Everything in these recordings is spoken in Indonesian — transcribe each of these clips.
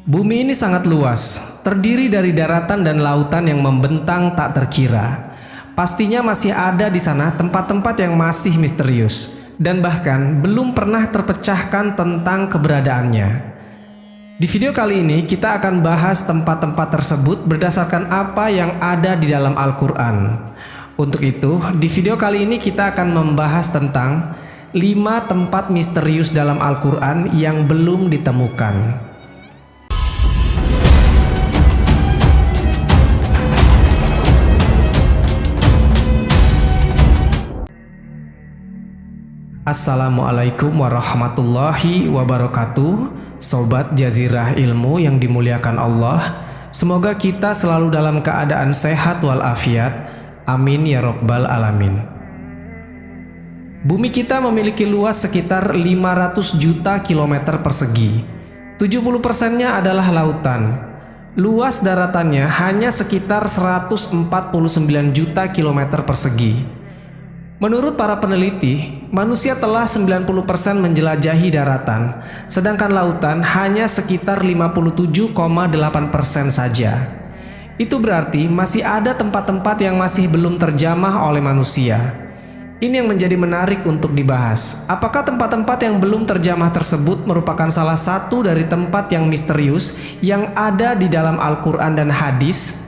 Bumi ini sangat luas, terdiri dari daratan dan lautan yang membentang tak terkira. Pastinya masih ada di sana tempat-tempat yang masih misterius dan bahkan belum pernah terpecahkan tentang keberadaannya. Di video kali ini kita akan bahas tempat-tempat tersebut berdasarkan apa yang ada di dalam Al-Quran. Untuk itu, di video kali ini kita akan membahas tentang 5 tempat misterius dalam Al-Quran yang belum ditemukan. Assalamualaikum warahmatullahi wabarakatuh. Sobat Jazirah Ilmu yang dimuliakan Allah, semoga kita selalu dalam keadaan sehat walafiat. Amin ya rabbal alamin. Bumi kita memiliki luas sekitar 500 juta kilometer persegi. 70%-nya adalah lautan. Luas daratannya hanya sekitar 149 juta kilometer persegi. Menurut para peneliti, manusia telah 90% menjelajahi daratan, sedangkan lautan hanya sekitar 57,8% saja. Itu berarti masih ada tempat-tempat yang masih belum terjamah oleh manusia. Ini yang menjadi menarik untuk dibahas. Apakah tempat-tempat yang belum terjamah tersebut merupakan salah satu dari tempat yang misterius yang ada di dalam Al-Quran dan hadis?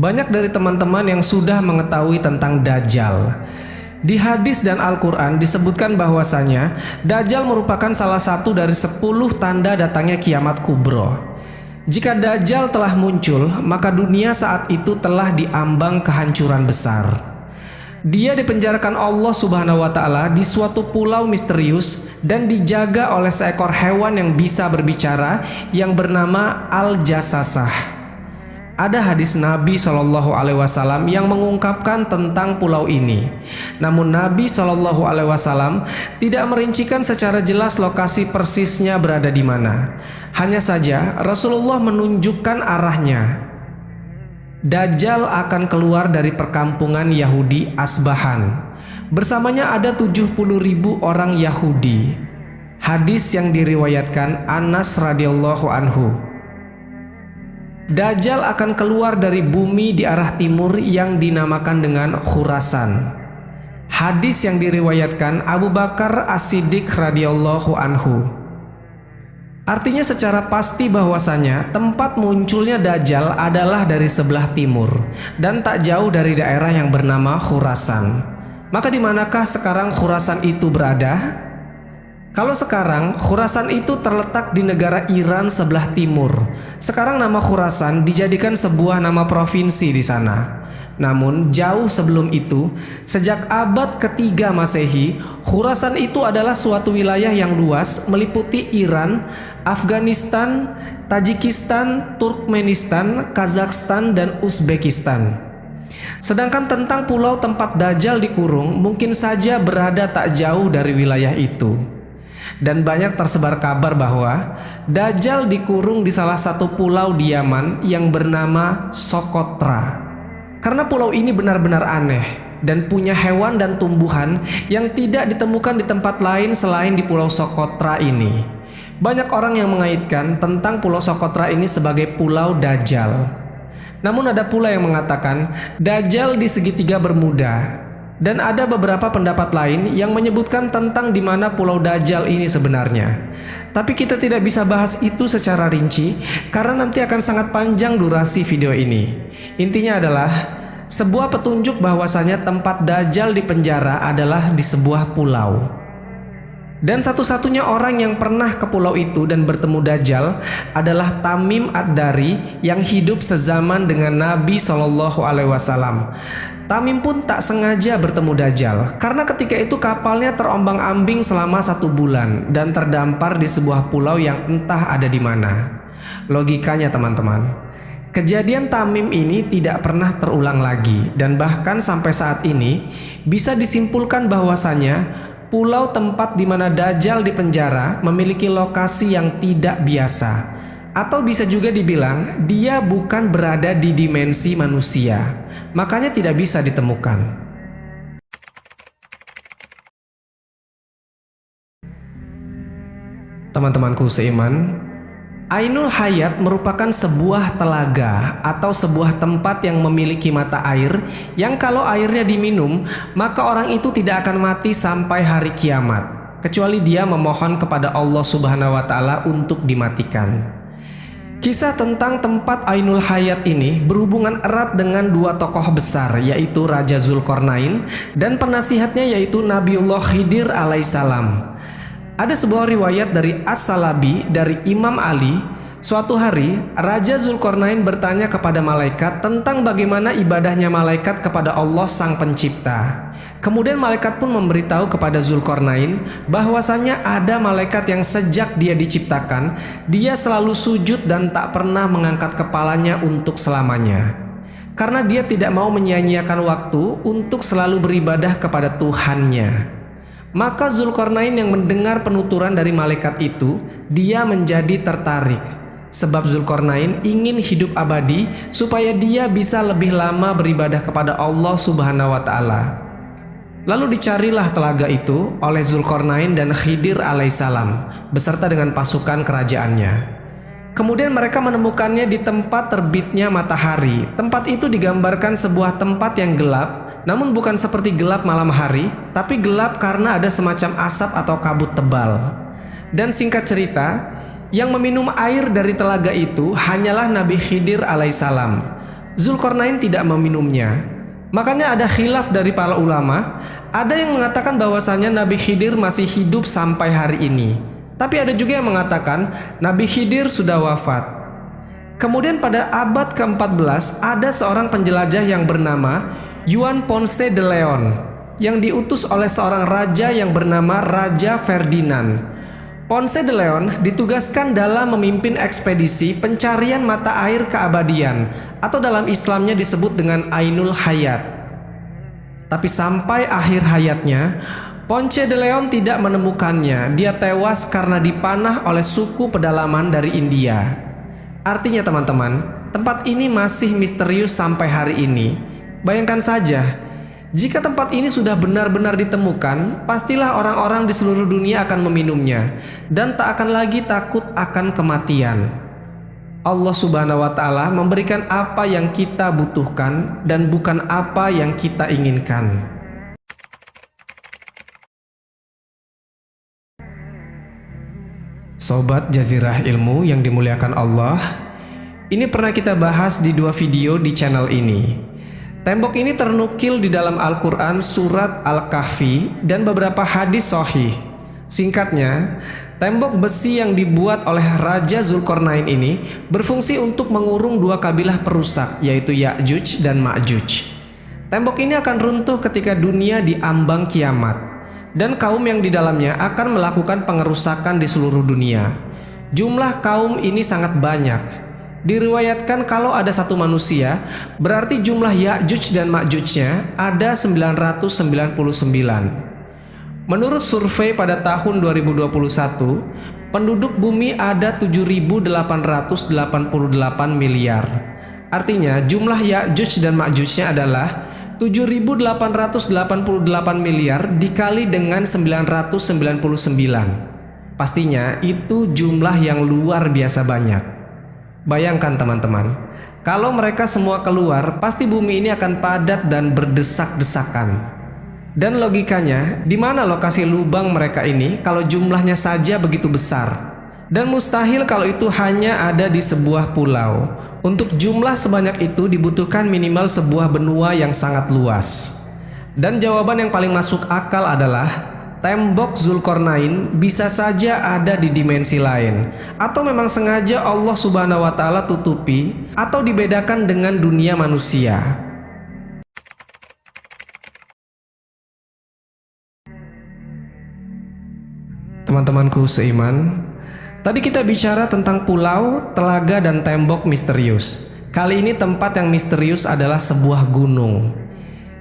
Banyak dari teman-teman yang sudah mengetahui tentang Dajjal. Di hadis dan Al-Quran disebutkan bahwasanya Dajjal merupakan salah satu dari 10 tanda datangnya kiamat kubro. Jika Dajjal telah muncul, maka dunia saat itu telah diambang kehancuran besar. Dia dipenjarakan Allah Subhanahu wa Ta'ala di suatu pulau misterius dan dijaga oleh seekor hewan yang bisa berbicara yang bernama Al-Jassasah. Ada hadis Nabi Shallallahu Alaihi Wasallam yang mengungkapkan tentang pulau ini. Namun Nabi Shallallahu Alaihi Wasallam tidak merincikan secara jelas lokasi persisnya berada di mana. Hanya saja Rasulullah menunjukkan arahnya. Dajjal akan keluar dari perkampungan Yahudi Asbahan. Bersamanya ada 70.000 orang Yahudi. Hadis yang diriwayatkan Anas radhiyallahu anhu. Dajjal akan keluar dari bumi di arah timur yang dinamakan dengan Khurasan. Hadis yang diriwayatkan Abu Bakar As-Siddiq radhiyallahu anhu. Artinya secara pasti bahwasanya tempat munculnya Dajjal adalah dari sebelah timur dan tak jauh dari daerah yang bernama Khurasan. Maka di manakah sekarang Khurasan itu berada? Kalau sekarang, Khurasan itu terletak di negara Iran sebelah timur. Sekarang nama Khurasan dijadikan sebuah nama provinsi di sana. Namun jauh sebelum itu, sejak abad ketiga Masehi, Khurasan itu adalah suatu wilayah yang luas meliputi Iran, Afghanistan, Tajikistan, Turkmenistan, Kazakhstan, dan Uzbekistan. Sedangkan tentang pulau tempat Dajjal dikurung mungkin saja berada tak jauh dari wilayah itu. Dan banyak tersebar kabar bahwa Dajjal dikurung di salah satu pulau di Yaman yang bernama Socotra. Karena pulau ini benar-benar aneh dan punya hewan dan tumbuhan yang tidak ditemukan di tempat lain selain di pulau Socotra ini. Banyak orang yang mengaitkan tentang pulau Socotra ini sebagai pulau Dajjal. Namun ada pula yang mengatakan Dajjal di segitiga Bermuda. Dan ada beberapa pendapat lain yang menyebutkan tentang di mana pulau Dajjal ini sebenarnya. Tapi kita tidak bisa bahas itu secara rinci karena nanti akan sangat panjang durasi video ini. Intinya adalah sebuah petunjuk bahwasanya tempat Dajjal di penjara adalah di sebuah pulau. Dan satu-satunya orang yang pernah ke pulau itu dan bertemu Dajjal adalah Tamim Ad-Dari yang hidup sezaman dengan Nabi Shallallahu Alaihi Wasallam. Tamim pun tak sengaja bertemu Dajjal karena ketika itu kapalnya terombang-ambing selama 1 bulan dan terdampar di sebuah pulau yang entah ada di mana. Logikanya teman-teman, kejadian Tamim ini tidak pernah terulang lagi dan bahkan sampai saat ini bisa disimpulkan bahwasanya pulau tempat di mana Dajjal dipenjara memiliki lokasi yang tidak biasa. Atau bisa juga dibilang dia bukan berada di dimensi manusia, makanya tidak bisa ditemukan. Teman-temanku seiman, Ainul Hayat merupakan sebuah telaga atau sebuah tempat yang memiliki mata air yang kalau airnya diminum, maka orang itu tidak akan mati sampai hari kiamat, kecuali dia memohon kepada Allah Subhanahu wa Ta'ala untuk dimatikan. Kisah tentang tempat Ainul Hayat ini berhubungan erat dengan dua tokoh besar, yaitu Raja Zulkarnain dan penasihatnya yaitu Nabiullah Khidir alaihissalam. Ada sebuah riwayat dari As-Salabi dari Imam Ali. Suatu hari Raja Zulkarnain bertanya kepada malaikat tentang bagaimana ibadahnya malaikat kepada Allah Sang Pencipta. Kemudian malaikat pun memberitahu kepada Zulkarnain bahwasanya ada malaikat yang sejak dia diciptakan, dia selalu sujud dan tak pernah mengangkat kepalanya untuk selamanya. Karena dia tidak mau menyia-nyiakan waktu untuk selalu beribadah kepada Tuhannya. Maka Zulkarnain yang mendengar penuturan dari malaikat itu, dia menjadi tertarik. Sebab Zulkarnain ingin hidup abadi supaya dia bisa lebih lama beribadah kepada Allah Subhanahu wa Ta'ala. Lalu dicarilah telaga itu oleh Zulkarnain dan Khidir alaihissalam beserta dengan pasukan kerajaannya. Kemudian mereka menemukannya di tempat terbitnya matahari. Tempat itu digambarkan sebuah tempat yang gelap, namun bukan seperti gelap malam hari, tapi gelap karena ada semacam asap atau kabut tebal. Dan singkat cerita, yang meminum air dari telaga itu hanyalah Nabi Khidir alaihissalam. Zulkarnain tidak meminumnya. Makanya ada khilaf dari para ulama. Ada yang mengatakan bahwasanya Nabi Khidir masih hidup sampai hari ini. Tapi ada juga yang mengatakan Nabi Khidir sudah wafat. Kemudian pada abad ke-14 ada seorang penjelajah yang bernama Juan Ponce de Leon yang diutus oleh seorang raja yang bernama Raja Ferdinand. Ponce de Leon ditugaskan dalam memimpin ekspedisi pencarian mata air keabadian atau dalam Islamnya disebut dengan Ainul Hayat. Tapi sampai akhir hayatnya, Ponce de Leon tidak menemukannya. Dia tewas karena dipanah oleh suku pedalaman dari India. Artinya teman-teman, tempat ini masih misterius sampai hari ini. Bayangkan saja, jika tempat ini sudah benar-benar ditemukan, pastilah orang-orang di seluruh dunia akan meminumnya dan tak akan lagi takut akan kematian. Allah Subhanahu wa Ta'ala memberikan apa yang kita butuhkan dan bukan apa yang kita inginkan. Sobat Jazirah Ilmu yang dimuliakan Allah, ini pernah kita bahas di dua video di channel ini. Tembok ini ternukil di dalam Al-Quran surat Al-Kahfi dan beberapa hadis sahih. Singkatnya, tembok besi yang dibuat oleh Raja Zulkarnain ini berfungsi untuk mengurung dua kabilah perusak, yaitu Ya'juj dan Ma'juj. Tembok ini akan runtuh ketika dunia diambang kiamat, dan kaum yang di dalamnya akan melakukan pengerusakan di seluruh dunia. Jumlah kaum ini sangat banyak. Diriwayatkan kalau ada satu manusia, berarti jumlah Ya'juj dan Ma'jujnya ada 999. Menurut survei pada tahun 2021, penduduk bumi ada 7.888 miliar. Artinya jumlah Ya'juj dan Ma'jujnya adalah 7.888 miliar dikali dengan 999. Pastinya itu jumlah yang luar biasa banyak. Bayangkan teman-teman, kalau mereka semua keluar, pasti bumi ini akan padat dan berdesak-desakan. Dan logikanya, di mana lokasi lubang mereka ini kalau jumlahnya saja begitu besar? Dan mustahil kalau itu hanya ada di sebuah pulau. Untuk jumlah sebanyak itu dibutuhkan minimal sebuah benua yang sangat luas. Dan jawaban yang paling masuk akal adalah tembok Zulkarnain bisa saja ada di dimensi lain, atau memang sengaja Allah Subhanahu wa Ta'ala tutupi atau dibedakan dengan dunia manusia. Teman-temanku seiman, tadi kita bicara tentang pulau, telaga, dan tembok misterius. Kali ini tempat yang misterius adalah sebuah gunung.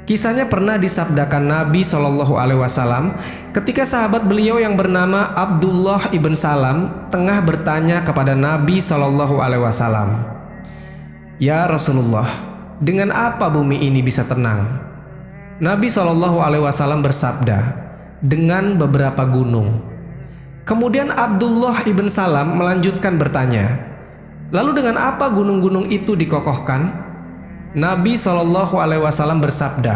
Kisahnya pernah disabdakan Nabi SAW ketika sahabat beliau yang bernama Abdullah ibn Salam tengah bertanya kepada Nabi SAW, "Ya Rasulullah, dengan apa bumi ini bisa tenang?" Nabi SAW bersabda, "Dengan beberapa gunung." Kemudian Abdullah ibn Salam melanjutkan bertanya, "Lalu dengan apa gunung-gunung itu dikokohkan?" Nabi SAW bersabda,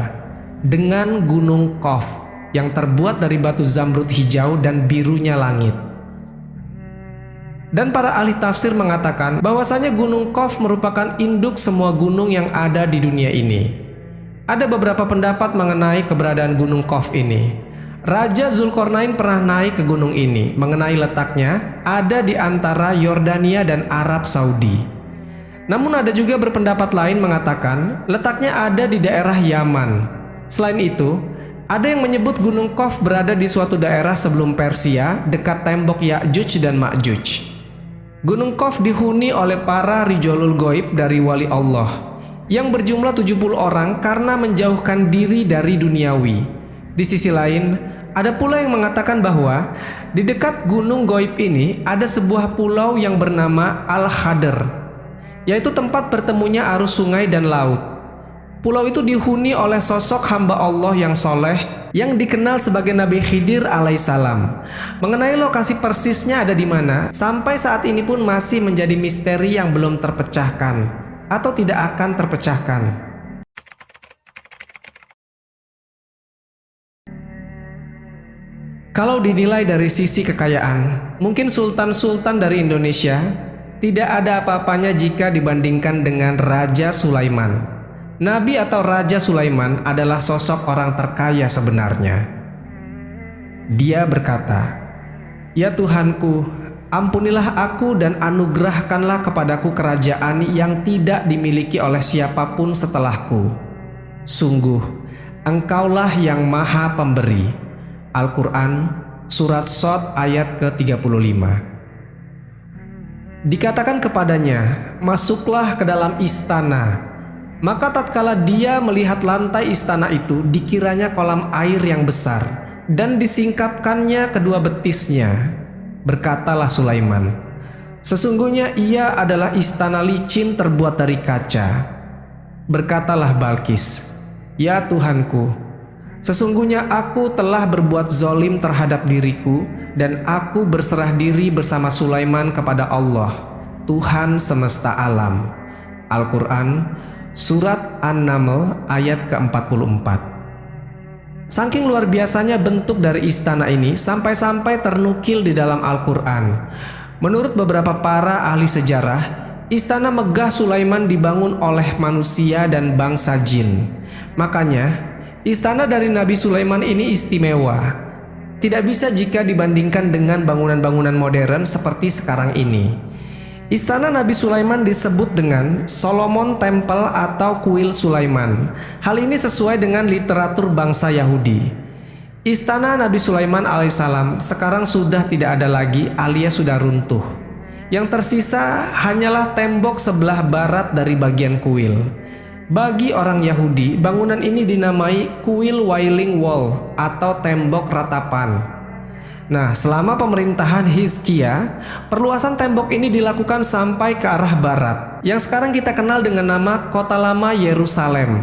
"Dengan gunung Qaf yang terbuat dari batu zamrud hijau dan birunya langit." Dan para ahli tafsir mengatakan bahwasanya gunung Qaf merupakan induk semua gunung yang ada di dunia ini. Ada beberapa pendapat mengenai keberadaan gunung Qaf ini. Raja Zulkarnain pernah naik ke gunung ini. Mengenai letaknya, ada di antara Yordania dan Arab Saudi. Namun ada juga berpendapat lain mengatakan letaknya ada di daerah Yaman. Selain itu, ada yang menyebut gunung Qaf berada di suatu daerah sebelum Persia, dekat tembok Ya'juj dan Ma'juj. Gunung Qaf dihuni oleh para rijolul goib dari wali Allah yang berjumlah 70 orang karena menjauhkan diri dari duniawi. Di sisi lain, ada pula yang mengatakan bahwa di dekat gunung goib ini ada sebuah pulau yang bernama Al-Khadr, yaitu tempat bertemunya arus sungai dan laut. Pulau itu dihuni oleh sosok hamba Allah yang soleh yang dikenal sebagai Nabi Khidir alaihissalam. Mengenai lokasi persisnya ada di mana, sampai saat ini pun masih menjadi misteri yang belum terpecahkan atau tidak akan terpecahkan. Kalau dinilai dari sisi kekayaan, mungkin sultan-sultan dari Indonesia tidak ada apa-apanya jika dibandingkan dengan Raja Sulaiman. Nabi atau Raja Sulaiman adalah sosok orang terkaya sebenarnya. Dia berkata, "Ya Tuhanku, ampunilah aku dan anugerahkanlah kepadaku kerajaan yang tidak dimiliki oleh siapapun setelahku. Sungguh, Engkaulah yang Maha Pemberi." Al-Quran, Surat Shad ayat ke-35. Dikatakan kepadanya, "Masuklah ke dalam istana." Maka tatkala dia melihat lantai istana itu, dikiranya kolam air yang besar, dan disingkapkannya kedua betisnya. Berkatalah Sulaiman, "Sesungguhnya ia adalah istana licin terbuat dari kaca." Berkatalah Balkis, "Ya Tuhanku, sesungguhnya aku telah berbuat zolim terhadap diriku, dan aku berserah diri bersama Sulaiman kepada Allah, Tuhan semesta alam." Al-Quran, Surat An-Naml ayat ke-44. Saking luar biasanya bentuk dari istana ini sampai-sampai ternukil di dalam Al-Quran. Menurut beberapa para ahli sejarah, istana megah Sulaiman dibangun oleh manusia dan bangsa jin. Makanya, istana dari Nabi Sulaiman ini istimewa. Tidak bisa jika dibandingkan dengan bangunan-bangunan modern seperti sekarang ini. Istana Nabi Sulaiman disebut dengan Solomon Temple atau Kuil Sulaiman. Hal ini sesuai dengan literatur bangsa Yahudi. Istana Nabi Sulaiman alaihissalam sekarang sudah tidak ada lagi alias sudah runtuh. Yang tersisa hanyalah tembok sebelah barat dari bagian kuil. Bagi orang Yahudi, bangunan ini dinamai Kuil Wailing Wall atau tembok ratapan. Nah, selama pemerintahan Hizkia, perluasan tembok ini dilakukan sampai ke arah barat, yang sekarang kita kenal dengan nama Kota Lama Yerusalem.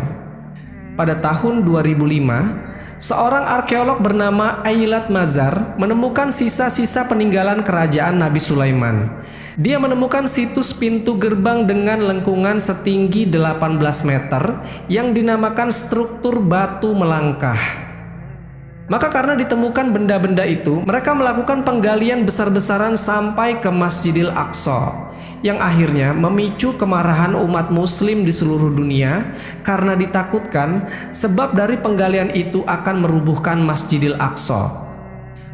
Pada tahun 2005, seorang arkeolog bernama Eilat Mazar menemukan sisa-sisa peninggalan kerajaan Nabi Sulaiman. Dia menemukan situs pintu gerbang dengan lengkungan setinggi 18 meter yang dinamakan struktur batu melangkah. Maka karena ditemukan benda-benda itu, mereka melakukan penggalian besar-besaran sampai ke Masjidil Aqsa, yang akhirnya memicu kemarahan umat muslim di seluruh dunia karena ditakutkan sebab dari penggalian itu akan merubuhkan Masjidil Aqsa.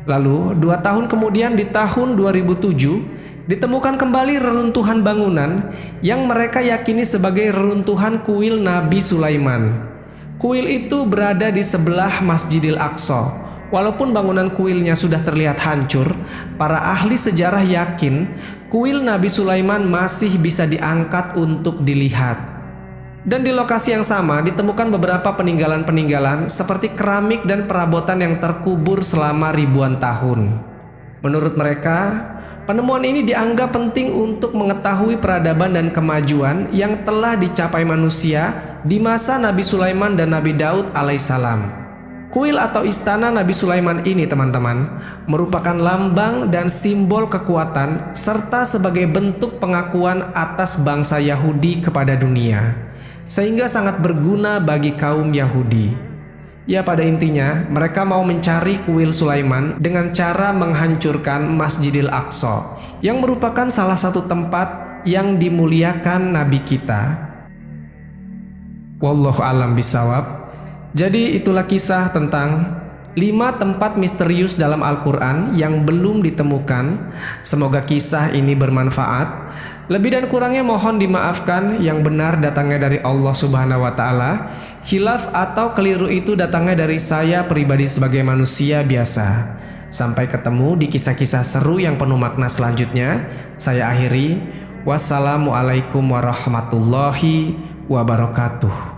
Lalu 2 tahun kemudian di tahun 2007 ditemukan kembali reruntuhan bangunan yang mereka yakini sebagai reruntuhan kuil Nabi Sulaiman. Kuil itu berada di sebelah Masjidil Aqsa. Walaupun bangunan kuilnya sudah terlihat hancur, para ahli sejarah yakin kuil Nabi Sulaiman masih bisa diangkat untuk dilihat. Dan di lokasi yang sama ditemukan beberapa peninggalan-peninggalan seperti keramik dan perabotan yang terkubur selama ribuan tahun. Menurut mereka, penemuan ini dianggap penting untuk mengetahui peradaban dan kemajuan yang telah dicapai manusia di masa Nabi Sulaiman dan Nabi Daud alaihissalam. Kuil atau istana Nabi Sulaiman ini teman-teman merupakan lambang dan simbol kekuatan serta sebagai bentuk pengakuan atas bangsa Yahudi kepada dunia, sehingga sangat berguna bagi kaum Yahudi. Ya, pada intinya mereka mau mencari kuil Sulaiman dengan cara menghancurkan Masjidil Aqsa yang merupakan salah satu tempat yang dimuliakan Nabi kita. Wallahu a'lam bishawab. Jadi itulah kisah tentang 5 tempat misterius dalam Al-Quran yang belum ditemukan. Semoga kisah ini bermanfaat. Lebih dan kurangnya mohon dimaafkan. Yang benar datangnya dari Allah Subhanahu wa Ta'ala. Khilaf atau keliru itu datangnya dari saya pribadi sebagai manusia biasa. Sampai ketemu di kisah-kisah seru yang penuh makna selanjutnya. Saya akhiri. Wassalamualaikum warahmatullahi wabarakatuh.